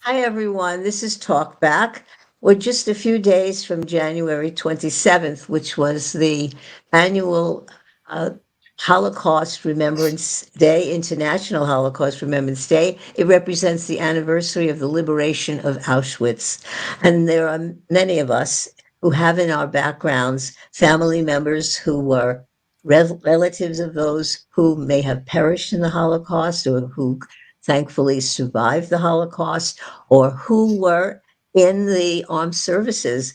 Hi, everyone. This is Talkback. We're just a few days from January 27th, which was the annual uh, Holocaust Remembrance Day, International Holocaust Remembrance Day. It represents the anniversary of the liberation of Auschwitz. And there are many of us who have in our backgrounds family members who were relatives of those who may have perished in the Holocaust or who thankfully survived the Holocaust or who were in the armed services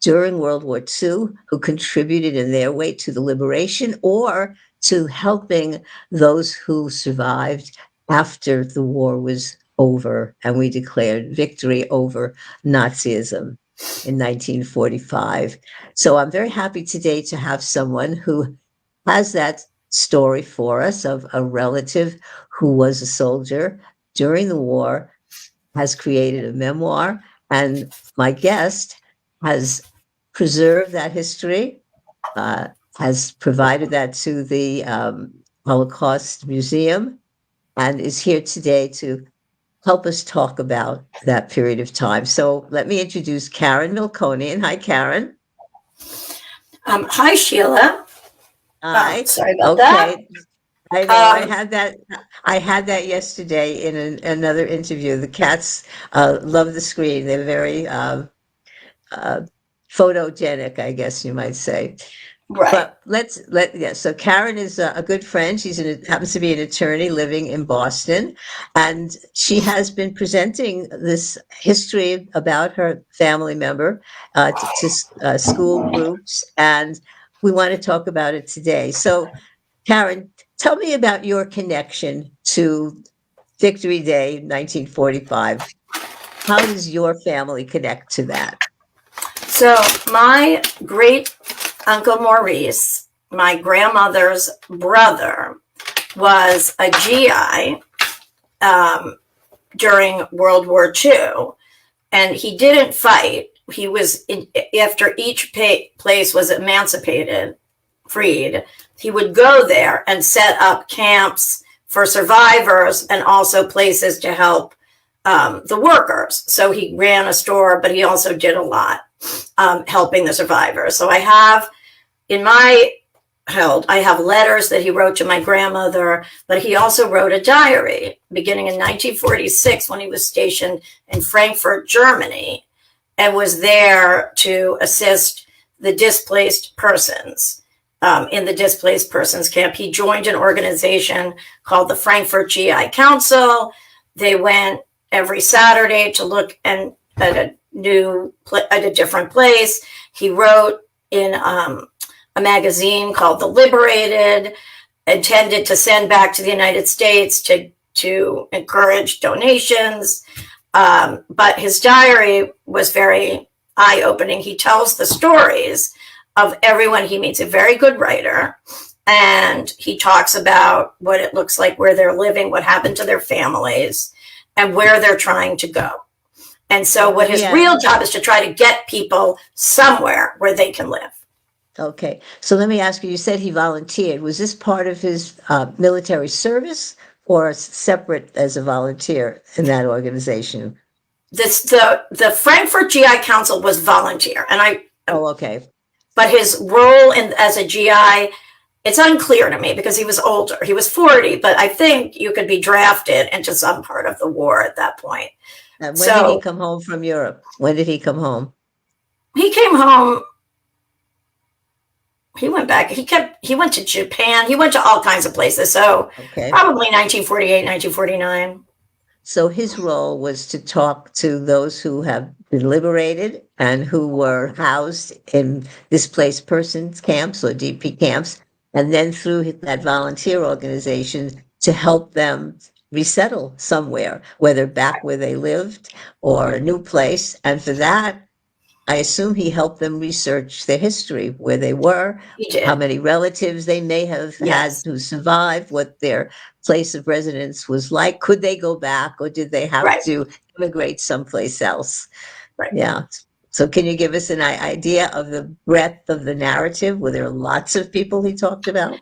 during World War II, who contributed in their way to the liberation or to helping those who survived after the war was over and we declared victory over Nazism in 1945. So I'm very happy today to have someone who has that story for us of a relative who was a soldier during the war, has created a memoir, and my guest has preserved that history, uh, has provided that to the Holocaust Museum, and is here today to help us talk about that period of time. So let me introduce Karen Melkonian. Hi, Karen. Hi, Sheila. Hi. Sorry about that. Okay. I know. Um, I had that yesterday in another interview. The cats love the screen. They're very uh, photogenic, I guess you might say. right. But yeah. So Karen is a good friend. Happens to be an attorney living in Boston, and she has been presenting this history about her family member to school groups, and we want to talk about it today. So Karen, tell me about your connection to Victory Day, 1945. How does your family connect to that? So, my great uncle Maurice, my grandmother's brother, was a GI during World War II, and he didn't fight. He was after each place was emancipated, freed. He would go there and set up camps for survivors and also places to help the workers. So he ran a store, but he also did a lot helping the survivors. So I have in my I have letters that he wrote to my grandmother, but he also wrote a diary beginning in 1946 when he was stationed in Frankfurt, Germany, and was there to assist the displaced persons in the displaced persons camp. He joined an organization called the Frankfurt GI Council. They went every Saturday to look at a different place. He wrote in a magazine called The Liberated, intended to send back to the United States to encourage donations. But his diary was very eye-opening. He tells the stories of everyone he meets, a very good writer. And he talks about what it looks like, where they're living, what happened to their families, and where they're trying to go. And so what his real job is to try to get people somewhere where they can live. Okay. So let me ask you, you said he volunteered. Was this part of his military service or separate as a volunteer in that organization? The Frankfurt GI Council was volunteer. Okay. But his role as a GI, it's unclear to me because he was older. He was 40, but I think you could be drafted into some part of the war at that point. And when did he come home from Europe? When did he come home? He came home. He went back. He went to Japan. He went to all kinds of places. So probably 1948, 1949. So his role was to talk to those who have been liberated and who were housed in displaced persons camps or DP camps, and then through that volunteer organization to help them resettle somewhere, whether back where they lived or a new place. And for that, I assume he helped them research their history, where they were, how many relatives they may have had who survived, what their place of residence was like. Could they go back or did they have to immigrate someplace else? Right. Yeah. So can you give us an idea of the breadth of the narrative? Were there lots of people he talked about?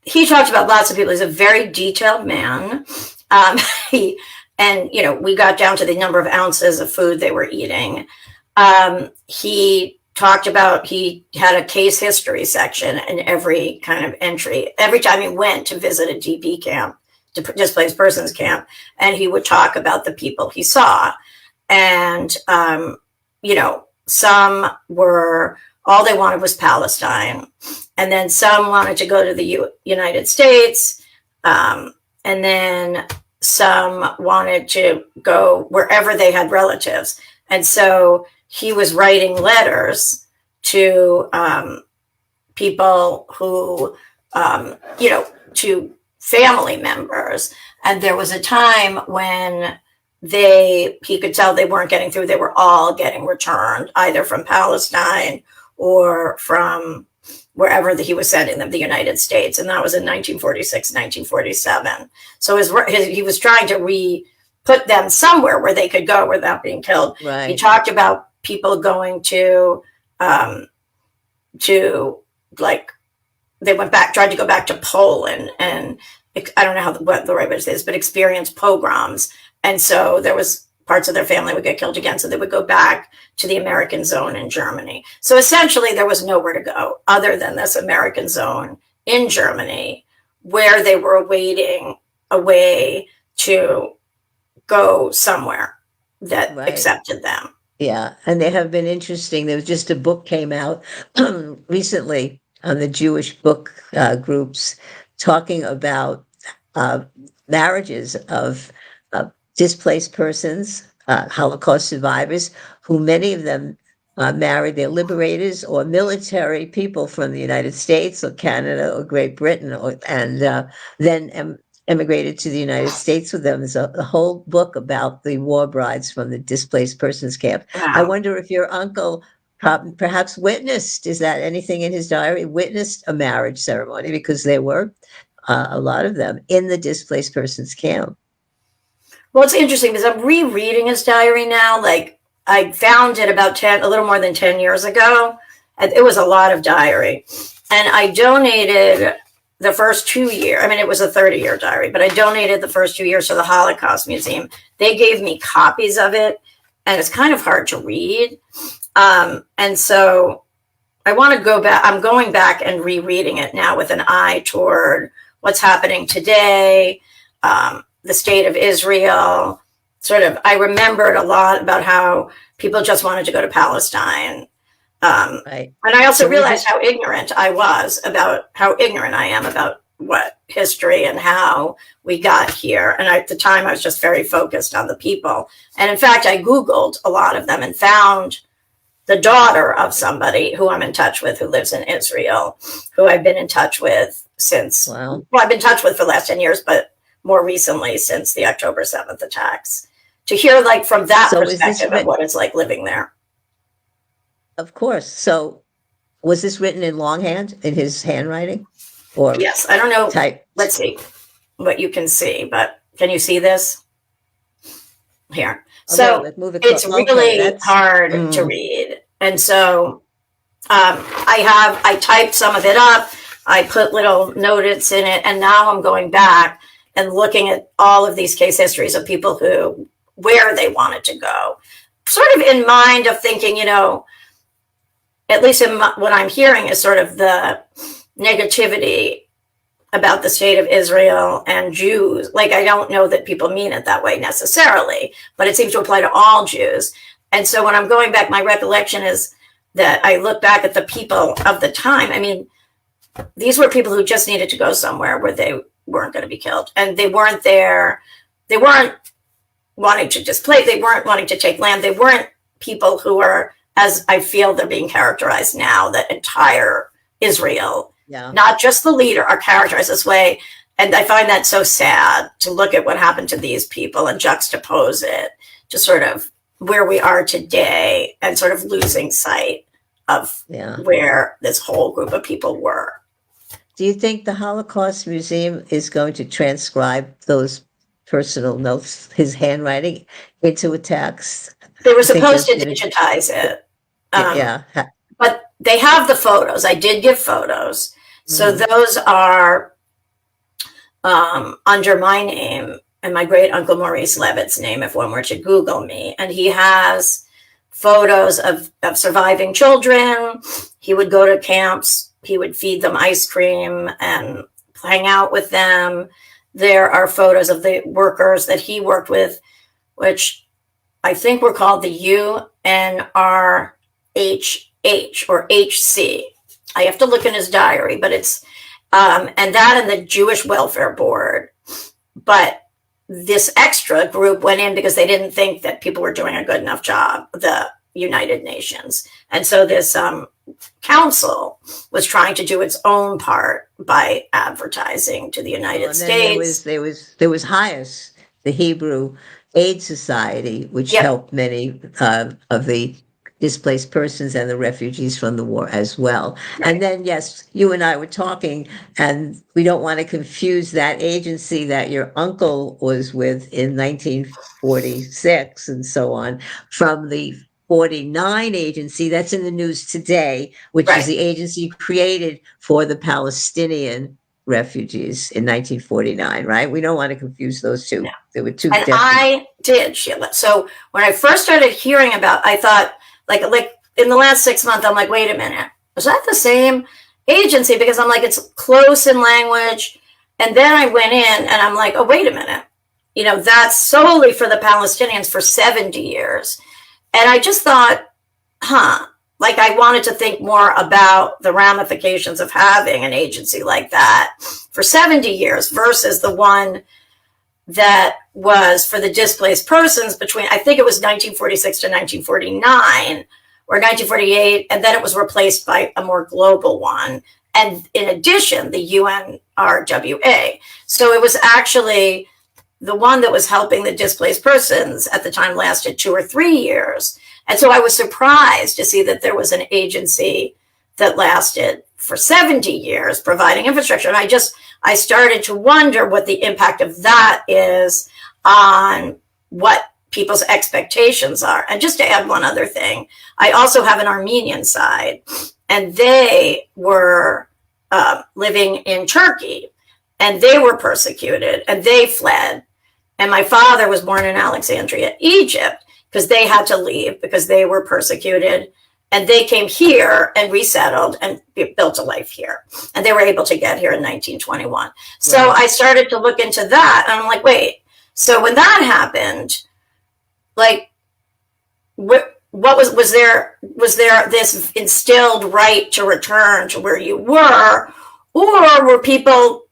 He talked about lots of people. He's a very detailed man. He And, we got down to the number of ounces of food they were eating. He talked about, he had a case history section in every kind of entry. Every time he went to visit a DP camp, displaced persons camp, and he would talk about the people he saw. And, some were, all they wanted was Palestine. And then some wanted to go to the United States. And then some wanted to go wherever they had relatives. And so he was writing letters to people who, to family members. And there was a time when he could tell they weren't getting through. They were all getting returned, either from Palestine or from wherever he was sending them, the United States. And that was in 1946, 1947. So he was trying to put them somewhere where they could go without being killed. Right. He talked about people going to they went back, tried to go back to Poland, and I don't know what the right way to say this, but experienced pogroms. And so there was parts of their family would get killed again. So they would go back to the American zone in Germany. So essentially there was nowhere to go other than this American zone in Germany, where they were awaiting a way to go somewhere that accepted them. Yeah. And they have been interesting. There was just a book came out recently on the Jewish book groups talking about marriages of displaced persons, Holocaust survivors, who many of them married their liberators or military people from the United States or Canada or Great Britain, and then emigrated to the United States with them. There's a whole book about the war brides from the displaced persons camp. Wow. I wonder if your uncle perhaps witnessed, is that anything in his diary, witnessed a marriage ceremony, because there were a lot of them in the displaced persons camp. Well, it's interesting because I'm rereading his diary now. Like, I found it about a little more than 10 years ago. And it was a lot of diary. And I donated the first 2 years. I mean, it was a 30-year diary, but I donated the first 2 years to the Holocaust Museum. They gave me copies of it, and it's kind of hard to read. And so I want to go back. I'm going back and rereading it now with an eye toward what's happening today, the state of Israel. I remembered a lot about how people just wanted to go to Palestine. Right. And I also realized how ignorant I am about what history and how we got here. And at the time, I was just very focused on the people. And in fact, I Googled a lot of them and found the daughter of somebody who I'm in touch with, who lives in Israel, who I've been in touch with since, I've been in touch with for the last 10 years, but more recently since the October 7th attacks, to hear from that perspective of what it's like living there. Of course. So was this written in longhand, in his handwriting? Or yes, I don't know. Type. Let's see what you can see, but can you see this? Here. So it's really hard to read. And so I typed some of it up. I put little notes in it. And now I'm going back and looking at all of these case histories of people where they wanted to go, sort of in mind of thinking, at least what I'm hearing is sort of the negativity about the state of Israel and Jews. Like, I don't know that people mean it that way necessarily, but it seems to apply to all Jews. And so when I'm going back, my recollection is that I look back at the people of the time. I mean, these were people who just needed to go somewhere where they weren't going to be killed. And they weren't there. They weren't wanting to displace. They weren't wanting to take land. They weren't people who are, as I feel they're being characterized now, that entire Israel, not just the leader, are characterized this way. And I find that so sad to look at what happened to these people and juxtapose it to sort of where we are today, and sort of losing sight of where this whole group of people were. Do you think the Holocaust Museum is going to transcribe those personal notes, his handwriting, into a text? They were supposed to digitize it. But they have the photos. I did give photos. So those are under my name and my great uncle Maurice Levitt's name if one were to Google me. And he has photos of surviving children. He would go to camps. He would feed them ice cream and hang out with them. There are photos of the workers that he worked with, which I think were called the UNRHH or HC. I have to look in his diary, but it's, and that and the Jewish Welfare Board. But this extra group went in because they didn't think that people were doing a good enough job, the United Nations. And so this council was trying to do its own part by advertising to the United States. There was HIAS, the Hebrew Aid Society, which helped many of the displaced persons and the refugees from the war as well. Right. And then, yes, you and I were talking, and we don't want to confuse that agency that your uncle was with in 1946 and so on from the 49 agency that's in the news today, which is the agency created for the Palestinian refugees in 1949, right? We don't want to confuse those two. No. There were two different. I did, Sheila. So when I first started hearing about, I thought, like in the last 6 months, I'm like, wait a minute, was that the same agency? Because I'm like, it's close in language. And then I went in and I'm like, oh, wait a minute. You know, that's solely for the Palestinians for 70 years. And I just thought, like I wanted to think more about the ramifications of having an agency like that for 70 years versus the one that was for the displaced persons between, I think it was 1946 to 1949 or 1948, and then it was replaced by a more global one. And in addition, the UNRWA. So it was actually the one that was helping the displaced persons at the time lasted 2 or 3 years. And so I was surprised to see that there was an agency that lasted for 70 years providing infrastructure. And I started to wonder what the impact of that is on what people's expectations are. And just to add one other thing, I also have an Armenian side, and they were living in Turkey, and they were persecuted, and they fled. And my father was born in Alexandria, Egypt, because they had to leave because they were persecuted. And they came here and resettled and built a life here. And they were able to get here in 1921. So I started to look into that. And I'm like, wait, so when that happened, like, what was there this instilled right to return to where you were? Or were people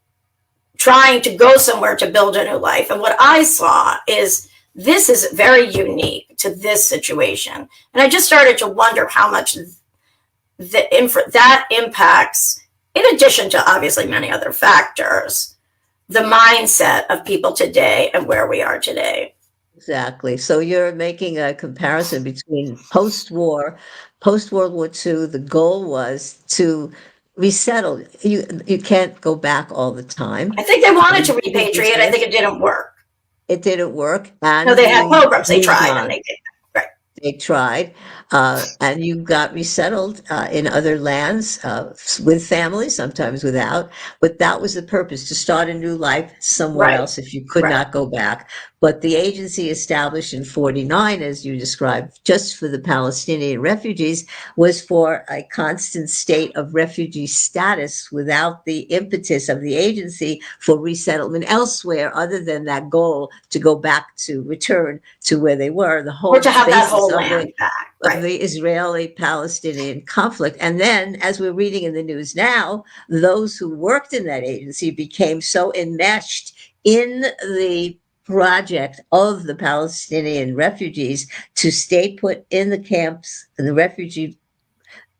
trying to go somewhere to build a new life? And what I saw is this is very unique to this situation. And I just started to wonder how much that impacts, in addition to obviously many other factors, the mindset of people today and where we are today. Exactly. So you're making a comparison between post-World War II, the goal was to resettle. You can't go back all the time. I think they wanted to repatriate. I think it didn't work. It didn't work. And no, they had programs. They tried and they did. Right. They tried. And you got resettled in other lands with families, sometimes without. But that was the purpose, to start a new life somewhere else if you could not go back. But the agency established in 49, as you described, just for the Palestinian refugees, was for a constant state of refugee status without the impetus of the agency for resettlement elsewhere, other than that goal to go back to return to where they were. The whole or to have that whole land back. Of the Israeli-Palestinian conflict. And then, as we're reading in the news now, those who worked in that agency became so enmeshed in the project of the Palestinian refugees to stay put in the camps and the refugee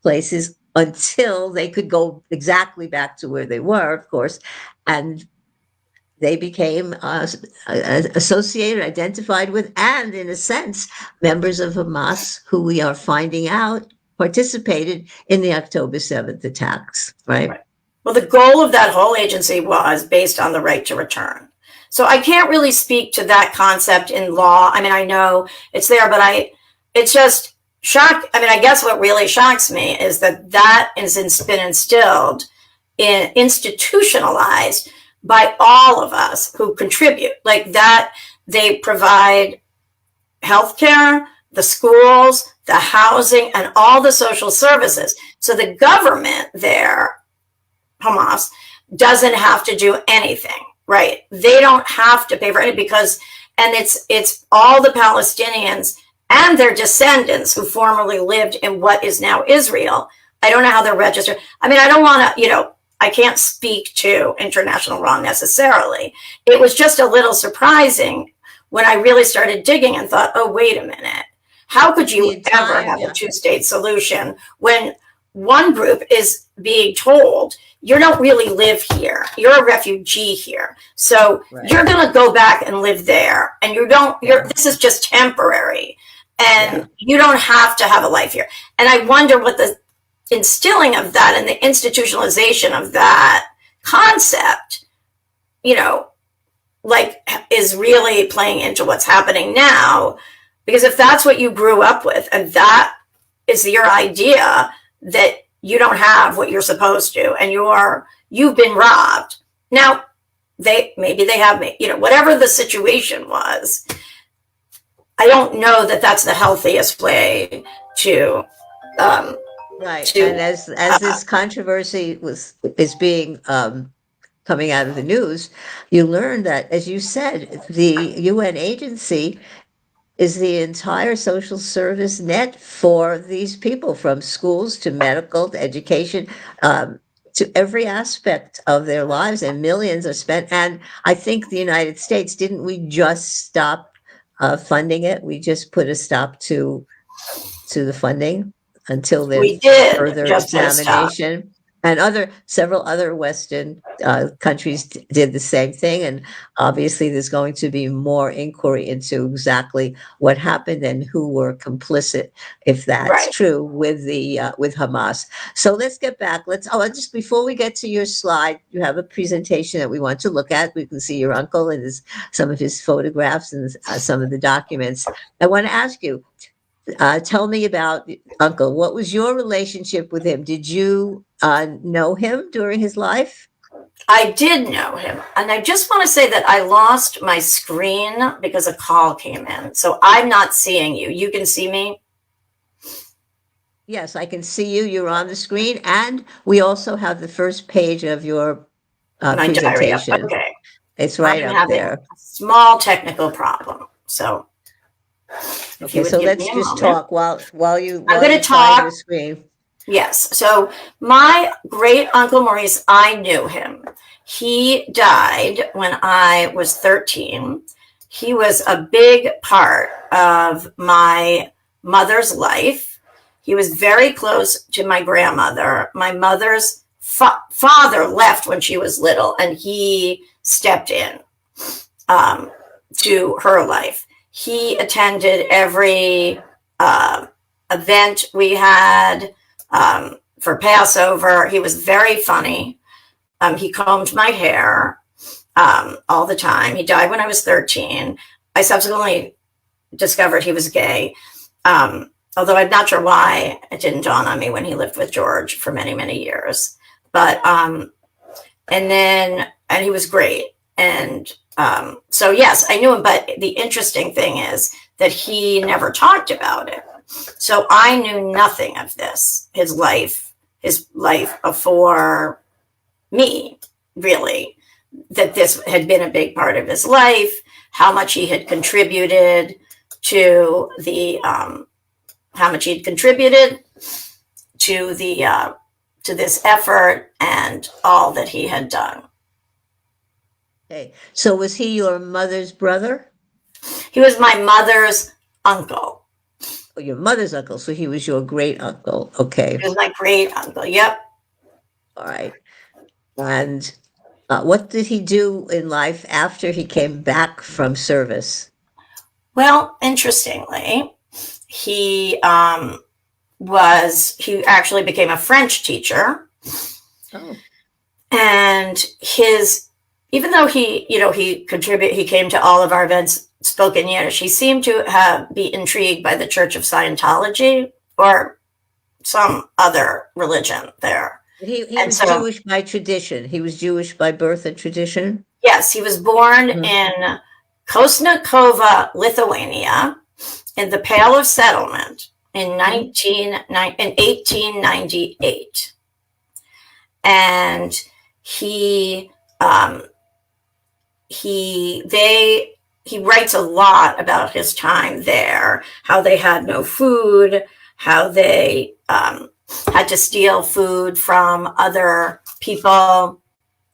places until they could go exactly back to where they were, of course. And they became associated, identified with, and in a sense, members of Hamas, who we are finding out participated in the October 7th attacks, right? Well, the goal of that whole agency was based on the right to return. So I can't really speak to that concept in law. I mean, I know it's there, but it's just shock. I mean, I guess what really shocks me is that has been instilled, institutionalized by all of us who contribute. Like that, they provide healthcare, the schools, the housing, and all the social services. So the government there, Hamas, doesn't have to do anything, right? They don't have to pay for it because, and it's all the Palestinians and their descendants who formerly lived in what is now Israel. I don't know how they're registered. I mean, I don't want to, I can't speak to international law necessarily. It was just a little surprising when I really started digging and thought, oh, wait a minute. How could you ever have a two-state solution when one group is being told, you don't really live here. You're a refugee here. So you're going to go back and live there. And this is just temporary. And you don't have to have a life here. And I wonder what the instilling of that and the institutionalization of that concept, is really playing into what's happening now. Because if that's what you grew up with and that is your idea that you don't have what you're supposed to and you've been robbed. Now, maybe they have, whatever the situation was, I don't know that that's the healthiest way to right. And as this controversy is being coming out of the news, you learn that, as you said, the UN agency is the entire social service net for these people, from schools to medical to education, to every aspect of their lives, and millions are spent. And I think the United States, didn't we just stop funding it? We just put a stop to the funding until there's further examination. And several other Western countries did the same thing. And obviously there's going to be more inquiry into exactly what happened and who were complicit, if that's true, with Hamas. So let's get back. Just before we get to your slide, you have a presentation that we want to look at. We can see your uncle and some of his photographs and some of the documents. I want to ask you, tell me about Uncle. What was your relationship with him? Did you know him during his life? I did know him. And I just want to say that I lost my screen because a call came in. So I'm not seeing you. You can see me? Yes, I can see you. You're on the screen. And we also have the first page of your presentation. Diary. Okay. It's right up there. A small technical problem. So... Okay, so let's just talk while I'm going to talk. Your screen. Yes. So my great uncle Maurice, I knew him. He died when I was 13. He was a big part of my mother's life. He was very close to my grandmother. My mother's father left when she was little, and he stepped in to her life. He attended every event we had for Passover. He was very funny. He combed my hair all the time. He died when I was 13. I subsequently discovered he was gay, although I'm not sure why it didn't dawn on me when he lived with George for many, many years. But and he was great. And so, yes, I knew him. But the interesting thing is that he never talked about it. So I knew nothing of this, his life before me, really, that this had been a big part of his life, how much he had contributed to this effort and all that he had done. Okay. So was he your mother's brother? He was my mother's uncle. Oh, your mother's uncle. So he was your great uncle. Okay. He was my great uncle. Yep. All right. And what did he do in life after he came back from service? Well, interestingly, he actually became a French teacher. Oh. And even though he came to all of our events, spoke in Yiddish, he seemed to be intrigued by the Church of Scientology or some other religion there. He And was so, Jewish by tradition. He was Jewish by birth and tradition. yes, he was born Mhm. in Kosnikova, Lithuania, in the Pale of Settlement in 1898. And he he writes a lot about his time there, how they had no food, how they had to steal food from other people,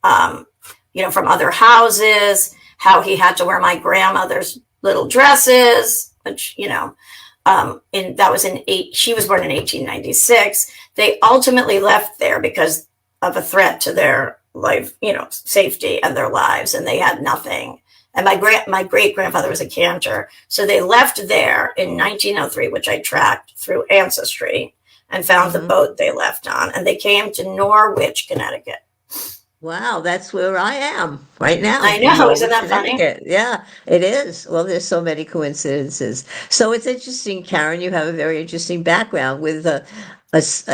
from other houses, how he had to wear my grandmother's little dresses, which, that was she was born in 1896. They ultimately left there because of a threat to their life, safety and their lives, and they had nothing. And my great grandfather was a cantor, so they left there in 1903, which I tracked through Ancestry and found the boat they left on, and they came to Norwich, Connecticut. Wow, that's where I am right now. I In know, isn't Norwich, that funny? Connecticut. Yeah, it is. Well, there's so many coincidences. So it's interesting, Karen. You have a very interesting background with a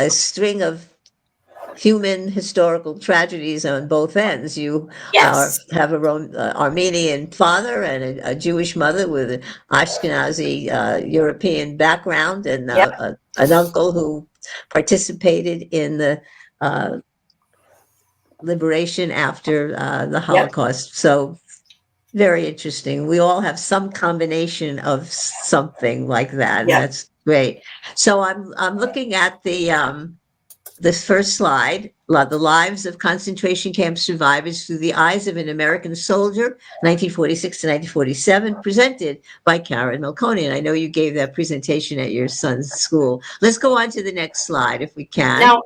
string of human historical tragedies on both ends. You Yes. have a Armenian father and a Jewish mother with an Ashkenazi European background, and Yep. an uncle who participated in the uh, liberation after the Yep. Holocaust. So very interesting. We all have some combination of something like that, and Yep. that's great. So I'm looking at this first slide, the lives of concentration camp survivors through the eyes of an American soldier, 1946 to 1947, presented by Karen Melkonian. I know you gave that presentation at your son's school. Let's go on to the next slide if we can. Now,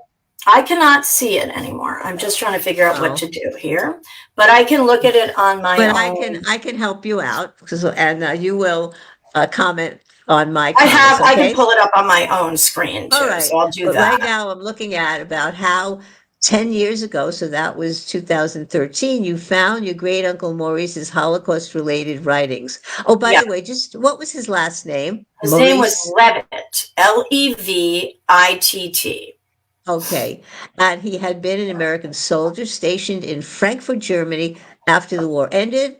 I cannot see it anymore. I'm just trying to figure out what Oh. to do here, but I can look at it on my But own. I can help you out, and you will comment on my I comments, can okay? pull it up on my own screen All too, right. so I'll do But right that. now I'm looking at about how 10 years ago, so that was 2013, you found your great uncle Maurice's Holocaust related writings. Oh, by Yeah. the way, just what was his last name? His name was Maurice. Levitt, Levitt. Okay. And he had been an American soldier stationed in Frankfurt, Germany after the war ended.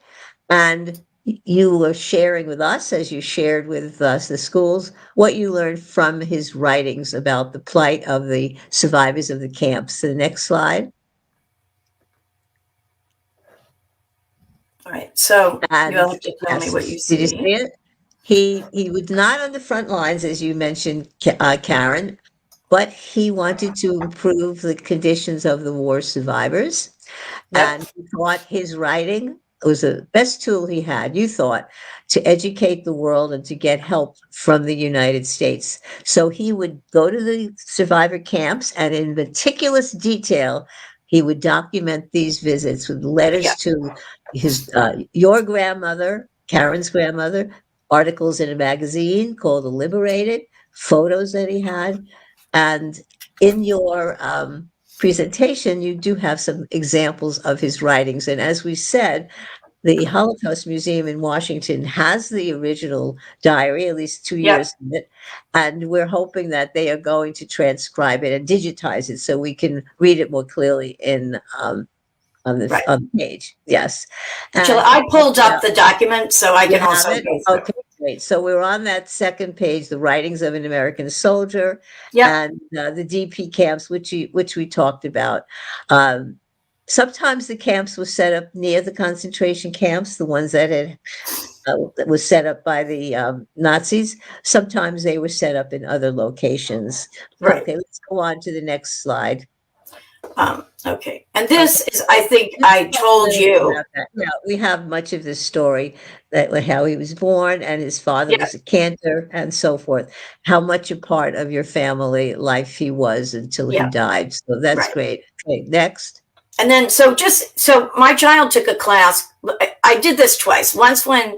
And you were sharing with us, as you shared with us, the schools, what you learned from his writings about the plight of the survivors of the camps. The next slide. All right, so And you'll have to tell me what you yes, did you see see. it? He was not on the front lines, as you mentioned, Karen, but he wanted to improve the conditions of the war survivors. Yep. And he thought his writing was the best tool he had, you thought, to educate the world and to get help from the United States. So he would go to the survivor camps and in meticulous detail, he would document these visits with letters Yep. to your grandmother, Karen's grandmother, articles in a magazine called The Liberated, photos that he had. And in your presentation, you do have some examples of his writings. And as we said, the Holocaust Museum in Washington has the original diary, at least 2 years Yep. of it. And we're hoping that they are going to transcribe it and digitize it so we can read it more clearly on Right. the page. Yes. Sheila, And I pulled up the document so I you can have also it? go through. Okay, great. So we're on that second page, the writings of an American soldier Yep. and the DP camps, which we talked about. Um, Sometimes the camps were set up near the concentration camps, the ones that was set up by the Nazis. Sometimes they were set up in other locations. Right. Okay, let's go on to the next slide. Okay. And this Okay. is, I think Let's I talk a told little bit you. about that. Yeah, we have much of this story that how he was born and his father Yeah. was a cantor and so forth. How much a part of your family life he was until he Yeah. died. So that's Right. great. Okay, next. And then, so my child took a class. I did this twice. Once when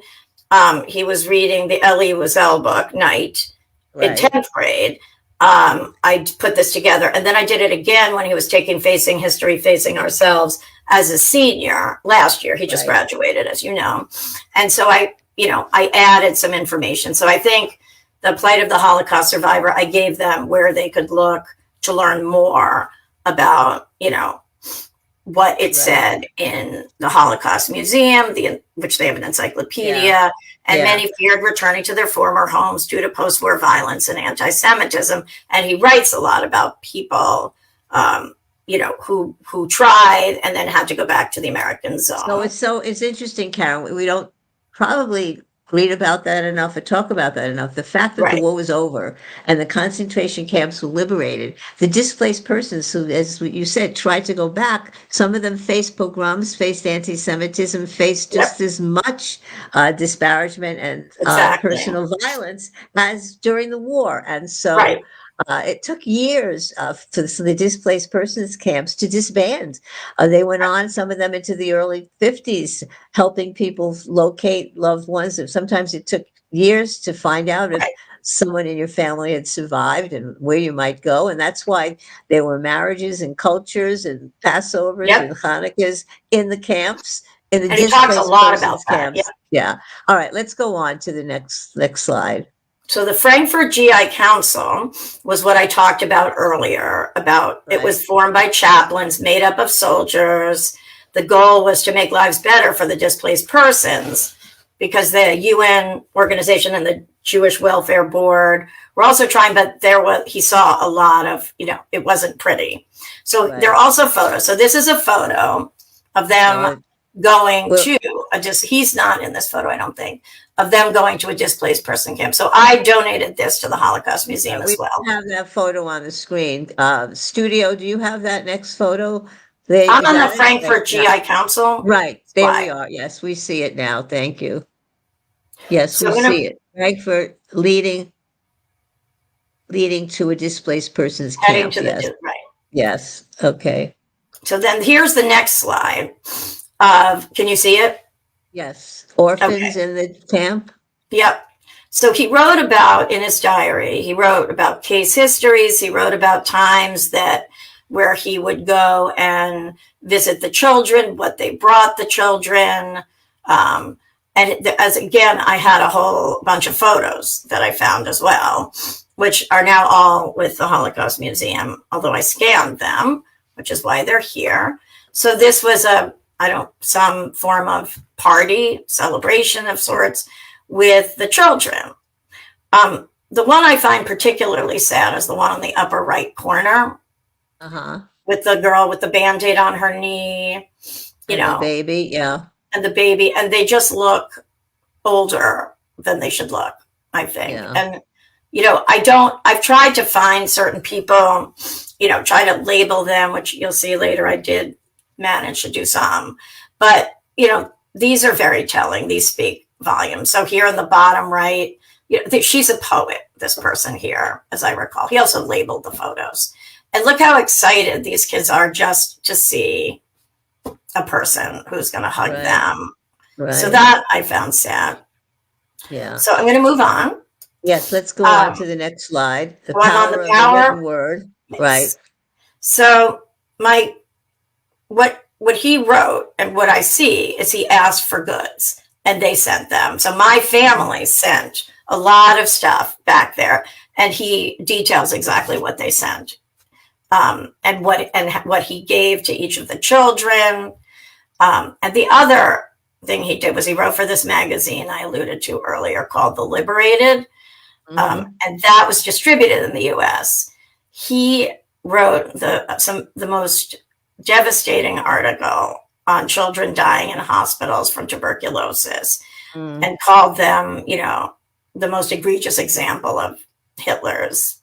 he was reading the Elie Wiesel book, Night, in Right. 10th grade. I put this together. And then I did it again when he was taking Facing History, Facing Ourselves as a senior last year. He just Right. graduated, as you know. And so I added some information. So I think the plight of the Holocaust survivor, I gave them where they could look to learn more about, what it said in the Holocaust Museum, which they have an encyclopedia, and many feared returning to their former homes due to post-war violence and anti-Semitism. And he writes a lot about people, who tried and then had to go back to the American zone. So it's interesting, Karen. We don't probably read about that enough or talk about that enough. The fact that the war was over and the concentration camps were liberated, the displaced persons who, as you said, tried to go back, some of them faced pogroms, faced anti-Semitism, faced just as much disparagement and personal violence as during the war. And so it took years for the displaced persons camps to disband. They went on, some of them into the early 50s, helping people locate loved ones. Sometimes it took years to find out if someone in your family had survived and where you might go. And that's why there were marriages and cultures and Passovers and Hanukkahs in the camps. And he talks a lot about that. Yeah. All right, let's go on to the next slide. So the Frankfurt GI Council was what I talked about earlier, it was formed by chaplains made up of soldiers. The goal was to make lives better for the displaced persons, because the UN organization and the Jewish Welfare Board were also trying, but he saw a lot of, it wasn't pretty. So there are also photos. So this is a photo of them going to he's not in this photo, I don't think, of them going to a displaced person camp. So I donated this to the Holocaust Museum as well. We have that photo on the screen. Studio, do you have that next photo? I'm on the Frankfurt GI Council. Right, there we are. Yes, we see it now. Thank you. Yes, we see it. Frankfurt leading to a displaced person's camp. Yes, okay. So then here's the next slide. Can you see it? Yes. Orphans in the camp? Yep. So he wrote about, in his diary, he wrote about case histories. He wrote about times where he would go and visit the children, what they brought the children. And I had a whole bunch of photos that I found as well, which are now all with the Holocaust Museum, although I scanned them, which is why they're here. So this was some form of party, celebration of sorts with the children. The one I find particularly sad is the one on the upper right corner with the girl with the Band-Aid on her knee, the baby, and the baby, and they just look older than they should look, I think. And, I've tried to find certain people, try to label them, which you'll see later I did manage to do some, but these are very telling. These speak volumes. So here in the bottom right, she's a poet, this person here, as I recall. He also labeled the photos, and look how excited these kids are just to see a person who's going to hug them. So that I found sad. So I'm going to move on. Yes, let's go on to the next slide. The power of the written word. Right. So what he wrote and what I see is he asked for goods and they sent them. So my family sent a lot of stuff back there, and he details exactly what they sent, and what he gave to each of the children. And the other thing he did was he wrote for this magazine I alluded to earlier called The Liberated, and that was distributed in the U.S. He wrote the most devastating article on children dying in hospitals from tuberculosis, and called them, the most egregious example of Hitler's,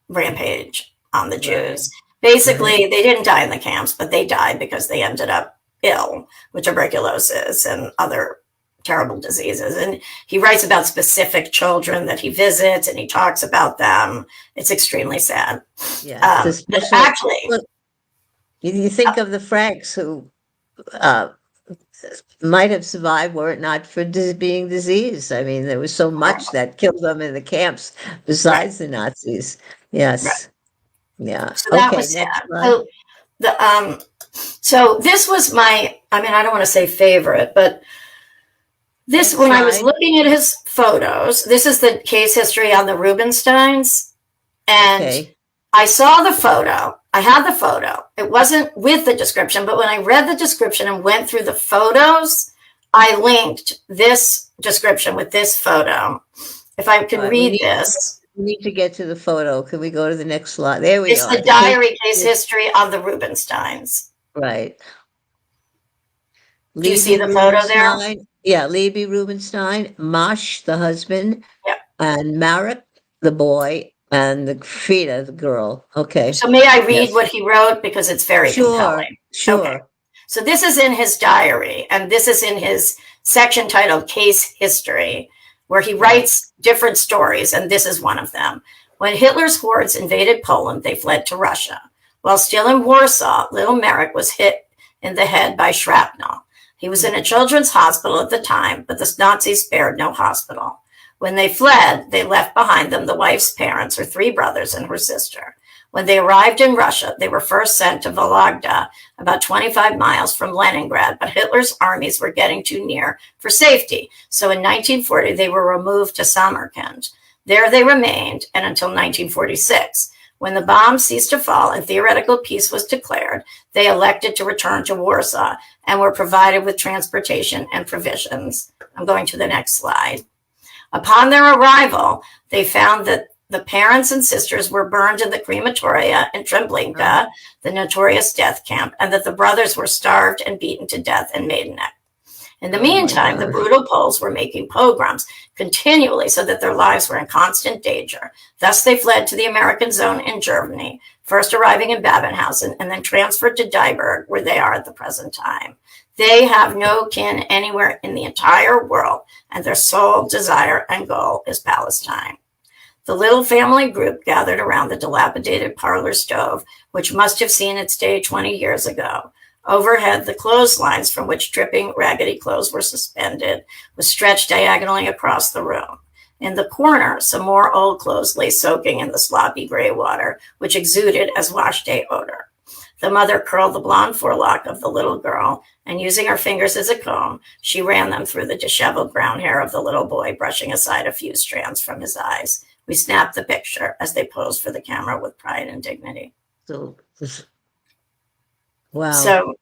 rampage on the Jews. Basically, they didn't die in the camps, but they died because they ended up ill with tuberculosis and other terrible diseases. And he writes about specific children that he visits, and he talks about them. It's extremely sad. Actually, look, you think of the Franks who might have survived were it not for being diseased. I mean, there was so much that killed them in the camps besides the Nazis. Yes. Yeah. So that was sad. So this was my, I don't want to say favorite, but when I was looking at his photos, this is the case history on the Rubensteins. And I saw the photo. I had the photo. It wasn't with the description, but when I read the description and went through the photos, I linked this description with this photo. If I can read this. We need to get to the photo. Can we go to the next slide? There we It's are. the diary case history of the Rubensteins. Right. Do you see the photo there? Yeah, Libby Rubenstein, Mosh, the husband, Yep. and Marek, the boy, and the Frida, the girl. Okay. So may I read what he wrote? Because it's very compelling. Sure. Okay. So this is in his diary, and this is in his section titled Case History, where he writes different stories, and this is one of them. When Hitler's hordes invaded Poland, they fled to Russia. While still in Warsaw, little Marek was hit in the head by shrapnel. He was in a children's hospital at the time, but the Nazis spared no hospital. When they fled, they left behind them the wife's parents, her 3 brothers, and her sister. When they arrived in Russia, they were first sent to Vologda, about 25 miles from Leningrad, but Hitler's armies were getting too near for safety. So in 1940, they were removed to Samarkand. There they remained, and until 1946. When the bombs ceased to fall and theoretical peace was declared, they elected to return to Warsaw and were provided with transportation and provisions. I'm going to the next slide. Upon their arrival, they found that the parents and sisters were burned in the crematoria in Treblinka, the notorious death camp, and that the brothers were starved and beaten to death in Maidanek. In the meantime, the brutal Poles were making pogroms continually so that their lives were in constant danger. Thus, they fled to the American zone in Germany, first arriving in Babenhausen and then transferred to Dieburg, where they are at the present time. They have no kin anywhere in the entire world, and their sole desire and goal is Palestine. The little family group gathered around the dilapidated parlor stove, which must have seen its day 20 years ago. Overhead, the clotheslines from which dripping, raggedy clothes were suspended was stretched diagonally across the room. In the corner, some more old clothes lay soaking in the sloppy gray water, which exuded as wash day odor. The mother curled the blonde forelock of the little girl, and using her fingers as a comb, she ran them through the disheveled brown hair of the little boy, brushing aside a few strands from his eyes. We snapped the picture as they posed for the camera with pride and dignity. So, wow. So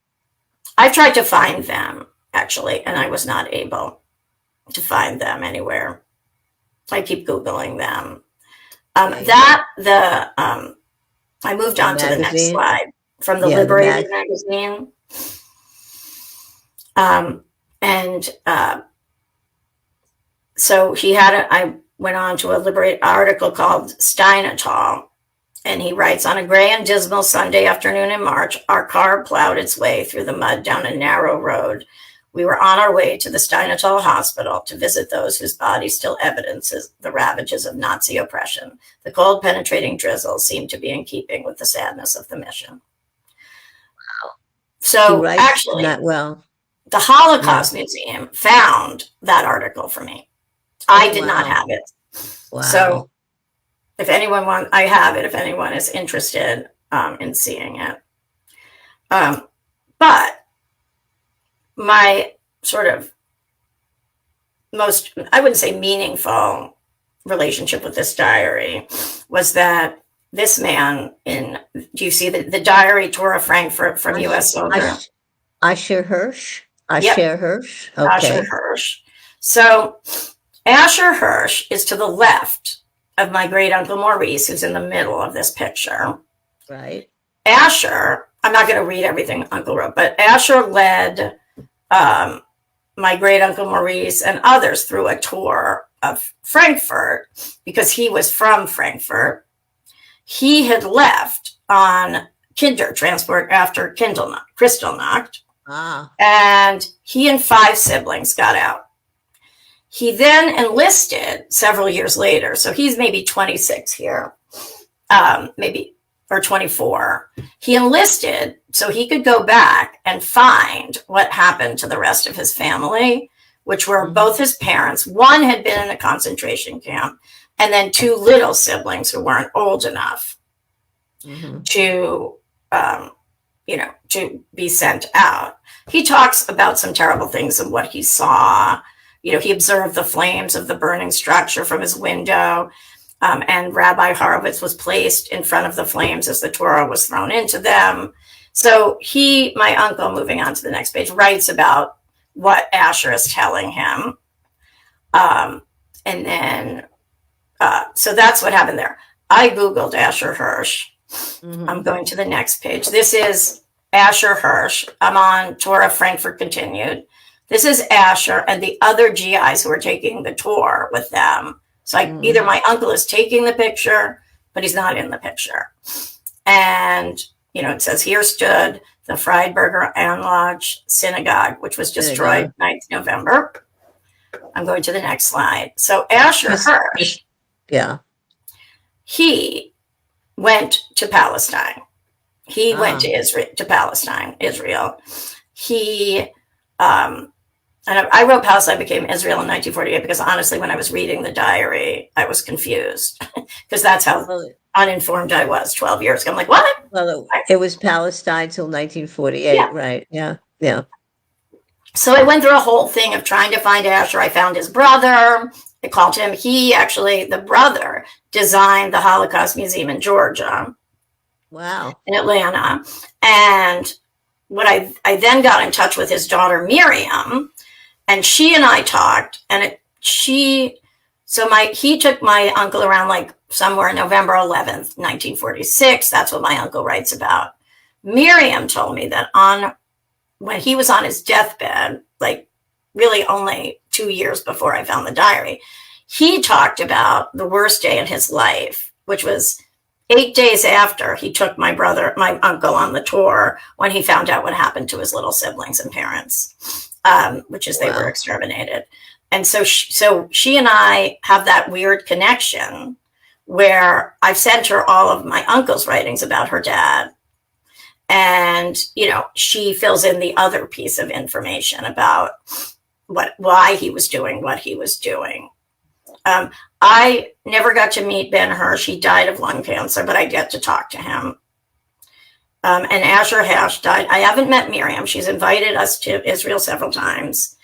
I tried to find them, actually, and I was not able to find them anywhere. I keep Googling them. I moved on to the next slide from the Liberated magazine. So I went on to a Liberate article called Steinatol, and he writes, on a gray and dismal Sunday afternoon in March, our car plowed its way through the mud down a narrow road. We were on our way to the Steinatol hospital to visit those whose bodies still evidences the ravages of Nazi oppression. The cold, penetrating drizzle seemed to be in keeping with the sadness of the mission. Wow. So actually, the Holocaust Museum found that article for me. I did not have it. Wow. So if anyone I have it if anyone is interested in seeing it. But my sort of most, I wouldn't say meaningful relationship with this diary was that this man do you see the diary, Tora Frankfurt from U.S. Soldier? Asher Hirsch? Asher Hirsch? Okay. Asher Hirsch. So Asher Hirsch is to the left of my great uncle Maurice, who's in the middle of this picture. Right. Asher, I'm not going to read everything Uncle wrote, but Asher led my great uncle Maurice and others through a tour of Frankfurt because he was from Frankfurt. He had left on Kinder transport after Kristallnacht, and he and 5 siblings got out. He then enlisted several years later, so he's maybe 26 here, or 24. He enlisted so he could go back and find what happened to the rest of his family, which were both his parents. One had been in a concentration camp, and then 2 little siblings who weren't old enough to be sent out. He talks about some terrible things and what he saw. He observed the flames of the burning structure from his window. and Rabbi Horvitz was placed in front of the flames as the Torah was thrown into them. So my uncle, moving on to the next page, writes about what Asher is telling him. And then, so that's what happened there. I Googled Asher Hirsch. Mm-hmm. I'm going to the next page. This is Asher Hirsch. I'm on Torah Frankfurt Continued. This is Asher and the other GIs who are taking the tour with them. So either my uncle is taking the picture, but he's not in the picture. And, it says, here stood the Friedberger Anlage Synagogue, which was destroyed 9th November. I'm going to the next slide. So Asher Hirsch, he went to Palestine. He went to Israel. He, and I wrote Palestine became Israel in 1948 because honestly, when I was reading the diary, I was confused because that's how uninformed I was 12 years ago. I'm like, what? Well, it was Palestine till 1948, right? Yeah. So I went through a whole thing of trying to find Asher. I found his brother. I called him. The brother designed the Holocaust Museum in Georgia. Wow. In Atlanta. And I then got in touch with his daughter, Miriam, and she and I talked, and he took my uncle around like somewhere November 11th, 1946. That's what my uncle writes about. Miriam told me that when he was on his deathbed, like really only 2 years before I found the diary, he talked about the worst day in his life, which was 8 days after he took my uncle on the tour when he found out what happened to his little siblings and parents, which is they were exterminated. And so she and I have that weird connection where I've sent her all of my uncle's writings about her dad. And, she fills in the other piece of information about why he was doing what he was doing. I never got to meet Ben Hirsch. He died of lung cancer, but I get to talk to him. And Asher Hirsch died. I haven't met Miriam. She's invited us to Israel several times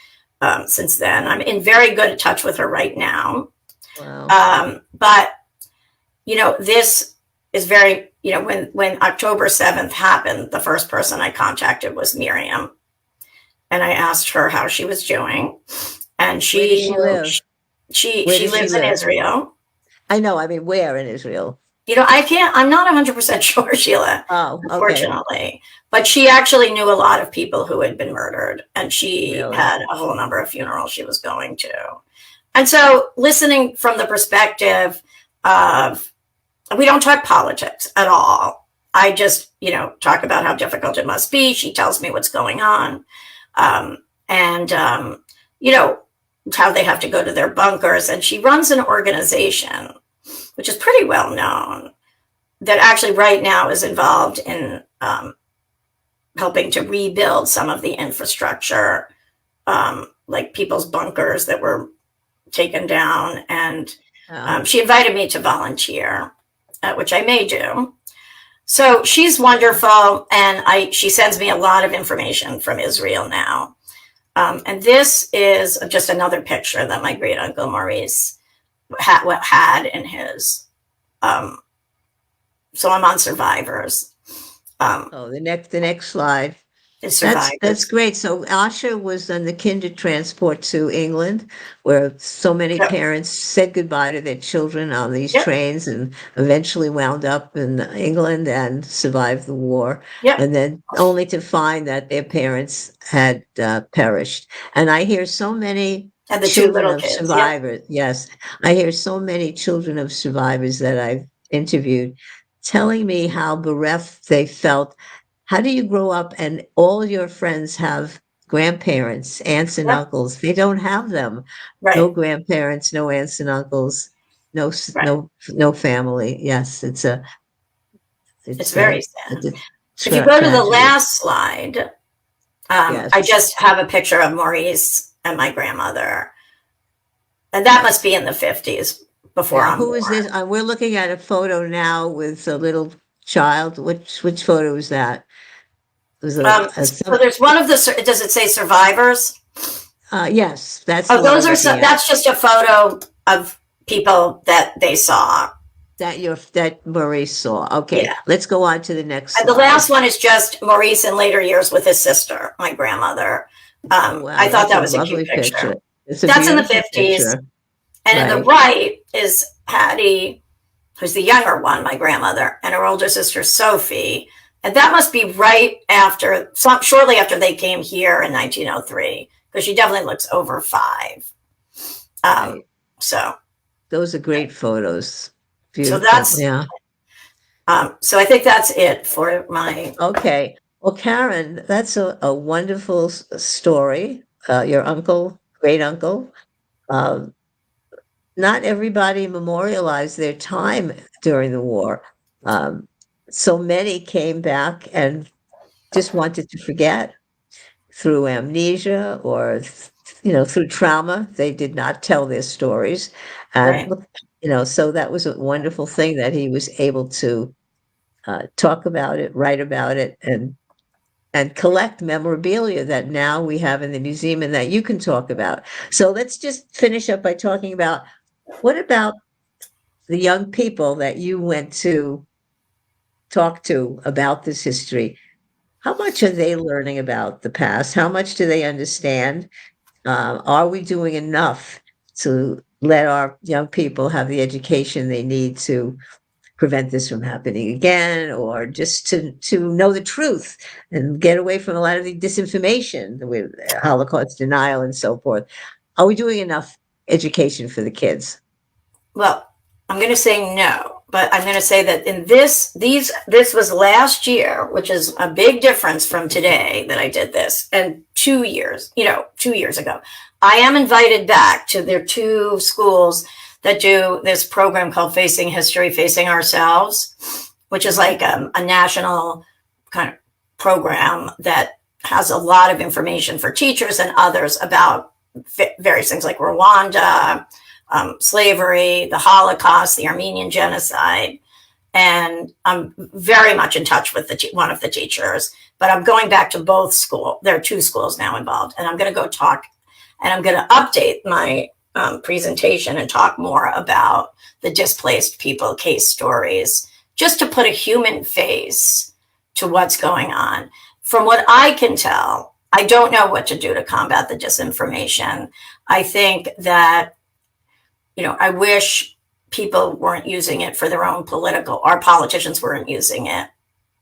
since then. I'm in very good touch with her right now. Wow. But, this is very, when October 7th happened, the first person I contacted was Miriam. And I asked her how she was doing. And she lives in Israel. I know. I mean, where in Israel? I'm not 100% sure, Sheila, unfortunately. But she actually knew a lot of people who had been murdered. And she had a whole number of funerals she was going to. And so listening from the perspective of, we don't talk politics at all. I just, talk about how difficult it must be. She tells me what's going on. How they have to go to their bunkers. And she runs an organization, which is pretty well known, that actually right now is involved in helping to rebuild some of the infrastructure, like people's bunkers that were taken down. And she invited me to volunteer, which I may do. So she's wonderful. And she sends me a lot of information from Israel now. And this is just another picture that my great uncle Maurice had in his. So I'm on survivors. The next slide. Survivors. That's great. So Asher was on the kinder transport to England, where so many parents said goodbye to their children on these trains and eventually wound up in England and survived the war. And then only to find that their parents had perished. And I hear so many children of survivors. Yes, I hear so many children of survivors that I've interviewed telling me how bereft they felt. How do you grow up and all your friends have grandparents, aunts and uncles? They don't have them. Right. No grandparents, no aunts and uncles, no family. Yes, it's very sad. If you go to the last slide, I just have a picture of Maurice and my grandmother, and that must be in the 50s before I'm born. Who is this? We're looking at a photo now with a little child. Which photo is that? So there's one of the. Does it say survivors? Yes, that's. That's just a photo of people that they saw. That Maurice saw. Okay, Yeah. let's go on to the next And the slide. last one is just Maurice in later years with his sister, my grandmother. Oh, wow, I thought that's that a was a lovely cute picture. It's a That's in the beautiful 50s. picture. And in the Right. right is Hattie, who's the younger one, my grandmother, and her older sister, Sophie. And that must be shortly after they came here in 1903, because she definitely looks over 5. Right. So Those are great photos. So Beautiful. Yeah. so I think that's it for my. Okay. Well, Karen, that's a wonderful story. Your uncle, great uncle. Not everybody memorialized their time during the war. Um, so many came back and just wanted to forget through amnesia or, through trauma. They did not tell their stories. And, Right. so that was a wonderful thing that he was able to talk about it, write about it, and collect memorabilia that now we have in the museum and that you can talk about. So let's just finish up by talking about, what about the young people that you went to talk to about this history? How much are they learning about the past? How much do they understand? Are we doing enough to let our young people have the education they need to prevent this from happening again, or just to know the truth and get away from a lot of the disinformation with Holocaust denial and so forth? Are we doing enough education for the kids? Well, I'm going to say no, but I'm going to say that this was last year, which is a big difference from today that I did this, and 2 years, 2 years ago. I am invited back to their 2 schools that do this program called Facing History, Facing Ourselves, which is like a national kind of program that has a lot of information for teachers and others about various things like Rwanda, slavery, the Holocaust, the Armenian genocide. And I'm very much in touch with one of the teachers, but I'm going back to both schools. There are 2 schools now involved, and I'm going to go talk, and I'm going to update my presentation and talk more about the displaced people case stories, just to put a human face to what's going on. From what I can tell, I don't know what to do to combat the disinformation. I think that, I wish people weren't using it for their own our politicians weren't using it.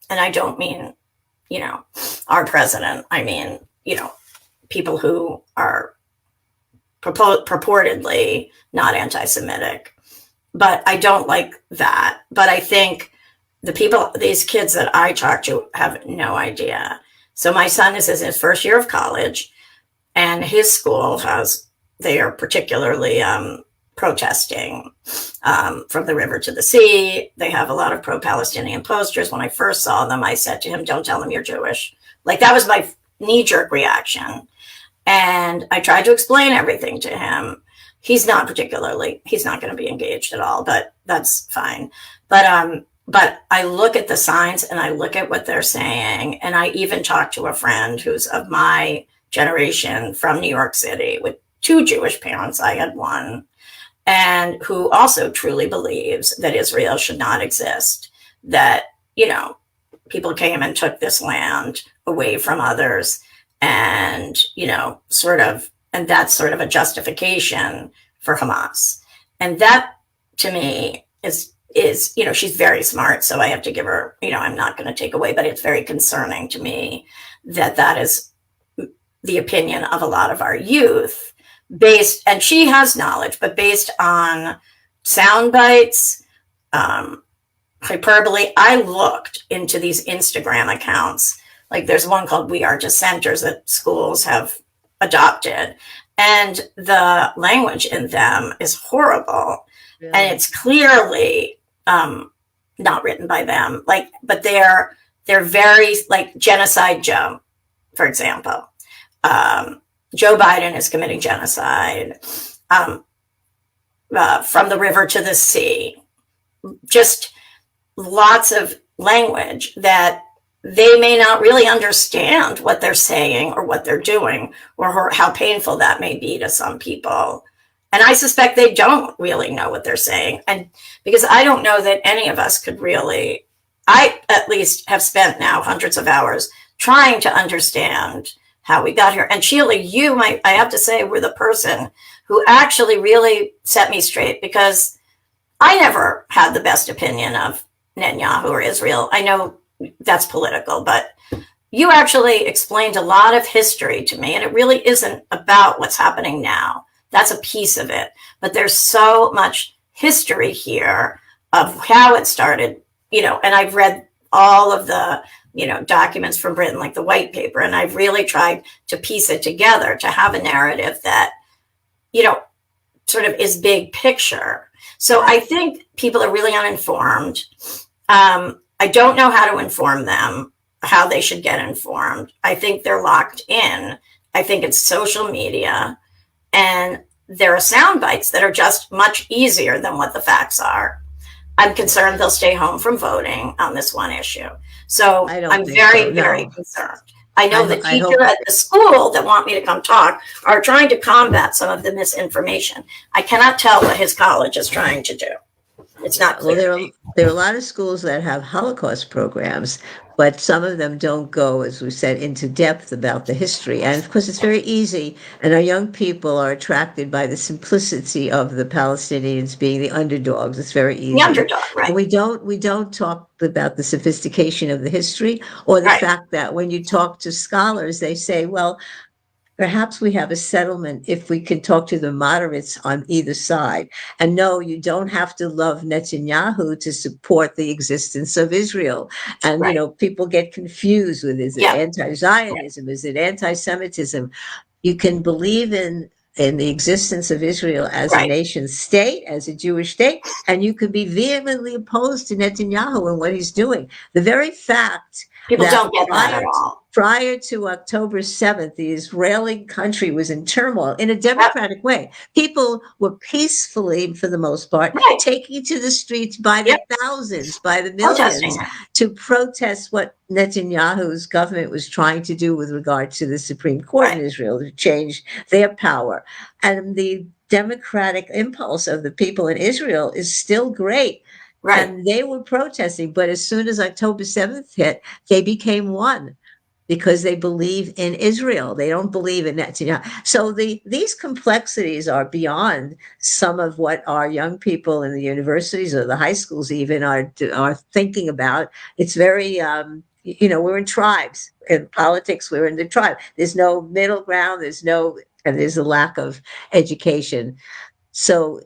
And I don't mean, our president. I mean, people who are purportedly not anti-Semitic. But I don't like that. But I think these kids that I talk to have no idea. So my son is in his first year of college, and his school they are particularly protesting from the river to the sea. They have a lot of pro-Palestinian posters. When I first saw them, I said to him, "Don't tell them you're Jewish." Like, that was my knee-jerk reaction. And I tried to explain everything to him. He's not going to be engaged at all, but that's fine. But I look at the signs and I look at what they're saying. And I even talked to a friend who's of my generation from New York City with 2 Jewish parents. I had one, and who also truly believes that Israel should not exist, that, people came and took this land away from others, and, and that's sort of a justification for Hamas. And that, to me, is, she's very smart, so I have to give her, I'm not going to take away, but it's very concerning to me that is the opinion of a lot of our youth, and she has knowledge, but based on sound bites, hyperbole. I looked into these Instagram accounts. Like, there's one called We Are Dissenters that schools have adopted, and the language in them is horrible. Yeah. And it's clearly not written by them. But they're very, like, Genocide Joe, for example. Joe Biden is committing genocide. From the river to the sea. Just lots of language that they may not really understand what they're saying or what they're doing, or how painful that may be to some people. And I suspect they don't really know what they're saying. And because I don't know that any of us could really, I at least have spent now hundreds of hours trying to understand how we got here. And Sheila, I have to say, were the person who actually really set me straight, because I never had the best opinion of Netanyahu or Israel. I know that's political, but you actually explained a lot of history to me, and it really isn't about what's happening now. That's a piece of it. But there's so much history here of how it started, and I've read all of the, documents from Britain, like the white paper, and I've really tried to piece it together to have a narrative that, sort of is big picture. So I think people are really uninformed. I don't know how to inform them, how they should get informed. I think they're locked in. I think it's social media, and there are sound bites that are just much easier than what the facts are. I'm concerned they'll stay home from voting on this one issue. So I'm very, very concerned. I know the teacher at the school that want me to come talk are trying to combat some of the misinformation. I cannot tell what his college is trying to do. It's not clear. Well, there are a lot of schools that have Holocaust programs, but some of them don't go, as we said, into depth about the history. And of course, it's very easy, and our young people are attracted by the simplicity of the Palestinians being the underdogs. It's very easy. The underdog, right? And we don't talk about the sophistication of the history, or the fact that when you talk to scholars, they say, well, perhaps we have a settlement if we can talk to the moderates on either side. And no, you don't have to love Netanyahu to support the existence of Israel. And, people get confused with, is it anti-Zionism? Is it anti-Semitism? You can believe in the existence of Israel as a nation state, as a Jewish state, and you could be vehemently opposed to Netanyahu and what he's doing. The very fact people don't get that at all. Prior to October 7th, the Israeli country was in turmoil in a democratic way. People were peacefully, for the most part, taking to the streets by the thousands, by the millions, to protest what Netanyahu's government was trying to do with regard to the Supreme Court in Israel, to change their power. And the democratic impulse of the people in Israel is still great. And they were protesting, but as soon as October 7th hit, they became one, because they believe in Israel. They don't believe in Netanyahu. So these complexities are beyond some of what our young people in the universities or the high schools even are thinking about. It's very, we're in tribes. In politics, we're in the tribe. There's no middle ground. There's a lack of education. So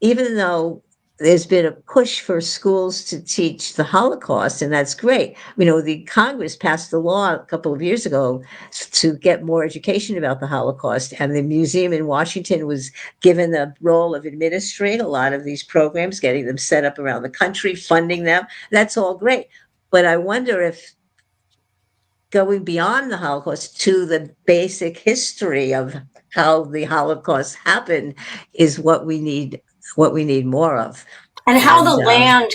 even though there's been a push for schools to teach the Holocaust, and that's great. The Congress passed a law a couple of years ago to get more education about the Holocaust, and the museum in Washington was given the role of administrating a lot of these programs, getting them set up around the country, funding them. That's all great. But I wonder if going beyond the Holocaust to the basic history of how the Holocaust happened is what we need more of. And how the land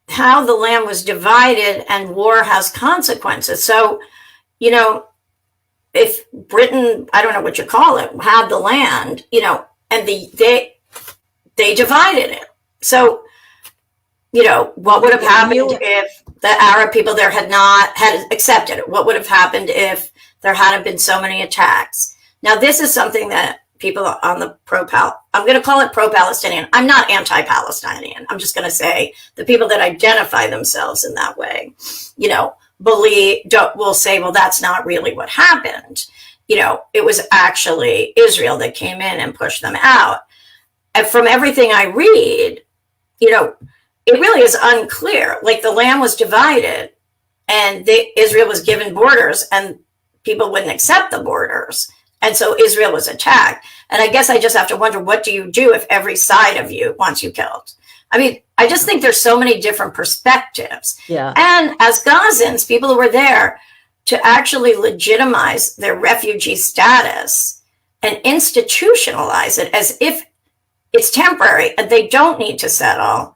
how the land was divided, and war has consequences. So, if Britain, I don't know what you call it, had the land, and they divided it. So, what would have happened if the Arab people there had accepted it? What would have happened if there hadn't been so many attacks? Now, this is something that people on the I'm going to call it pro-Palestinian. I'm not anti-Palestinian. I'm just going to say the people that identify themselves in that way, will say, well, that's not really what happened. It was actually Israel that came in and pushed them out. And from everything I read, it really is unclear. Like, the land was divided, and Israel was given borders, and people wouldn't accept the borders. And so Israel was attacked. And I guess I just have to wonder, what do you do if every side of you wants you killed? I just think there's so many different perspectives. Yeah. And as Gazans, people who were there to actually legitimize their refugee status and institutionalize it as if it's temporary and they don't need to settle,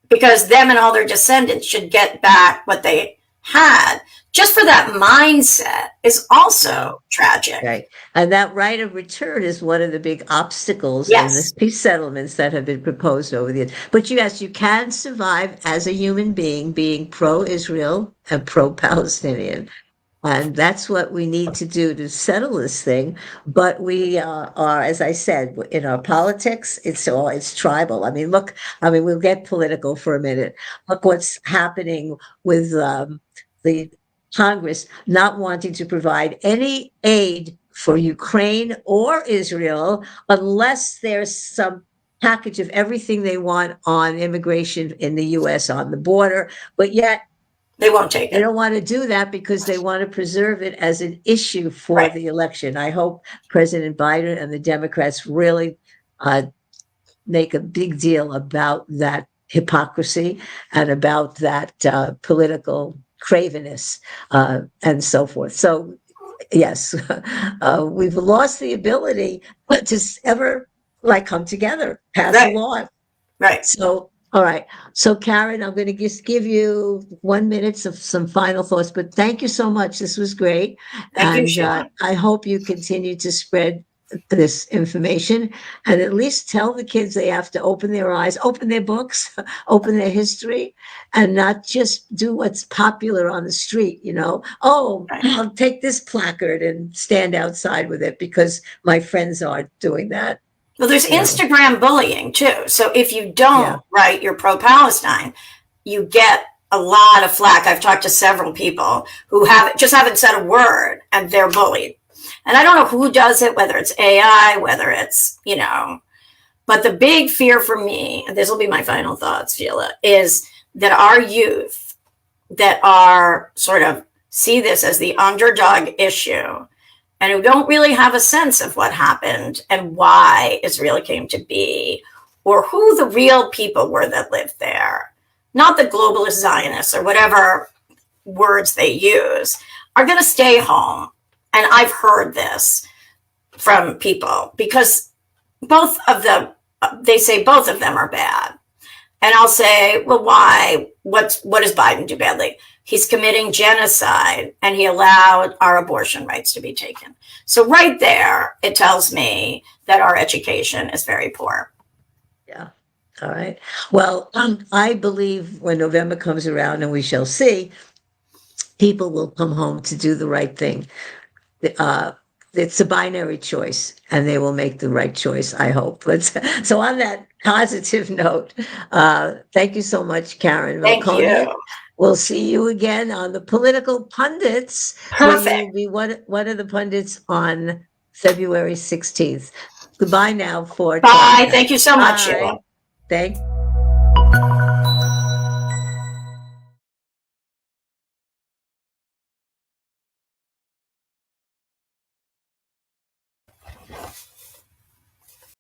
because them and all their descendants should get back what they had, just for that mindset, is also tragic. Right. And that right of return is one of the big obstacles in Yes. the peace settlements that have been proposed over the years. But yes, you can survive as a human being pro-Israel and pro-Palestinian. And that's what we need to do to settle this thing. But we are, as I said, in our politics, it's tribal. We'll get political for a minute. Look what's happening with the Congress not wanting to provide any aid for Ukraine or Israel unless there's some package of everything they want on immigration in the US on the border. But yet They won't take they it. don't want to do that because they want to preserve it as an issue for Right. the election. I hope President Biden and the Democrats really make a big deal about that hypocrisy and about that political cravenness and so forth. So, yes, we've lost the ability to ever come together, pass a Right. law. Right. So, all right. So, Karen, I'm going to just give you 1 minute of some final thoughts, but thank you so much. This was great. Thank you, And Sheila. I hope you continue to spread this information and at least tell the kids they have to open their eyes, open their books, open their history, and not just do what's popular on the street. Oh, Right. I'll take this placard and stand outside with it because my friends are doing that. Well, there's Yeah. Instagram bullying too. So if you don't Yeah. write you're pro-Palestine, you get a lot of flack. I've talked to several people who haven't said a word and they're bullied. And I don't know who does it, whether it's AI, whether it's, but the big fear for me, and this will be my final thoughts, Sheila, is that our youth that are sort of see this as the underdog issue and who don't really have a sense of what happened and why Israel came to be, or who the real people were that lived there, not the globalist Zionists or whatever words they use, are going to stay home. And I've heard this from people because both of them, they say both of them are bad. And I'll say, well, why? What does Biden do badly? He's committing genocide and he allowed our abortion rights to be taken. So right there, it tells me that our education is very poor. Yeah. All right. Well, I believe when November comes around, and we shall see, people will come home to do the right thing. It's a binary choice, and they will make the right choice, I hope. So on that positive note, thank you so much, Karen Thank Melkonian. you. We'll see you again on the Political Pundits. Where you will be one of the pundits on February 16th. Goodbye now for Bye. Thank you so much, Bye. Sheila. Thank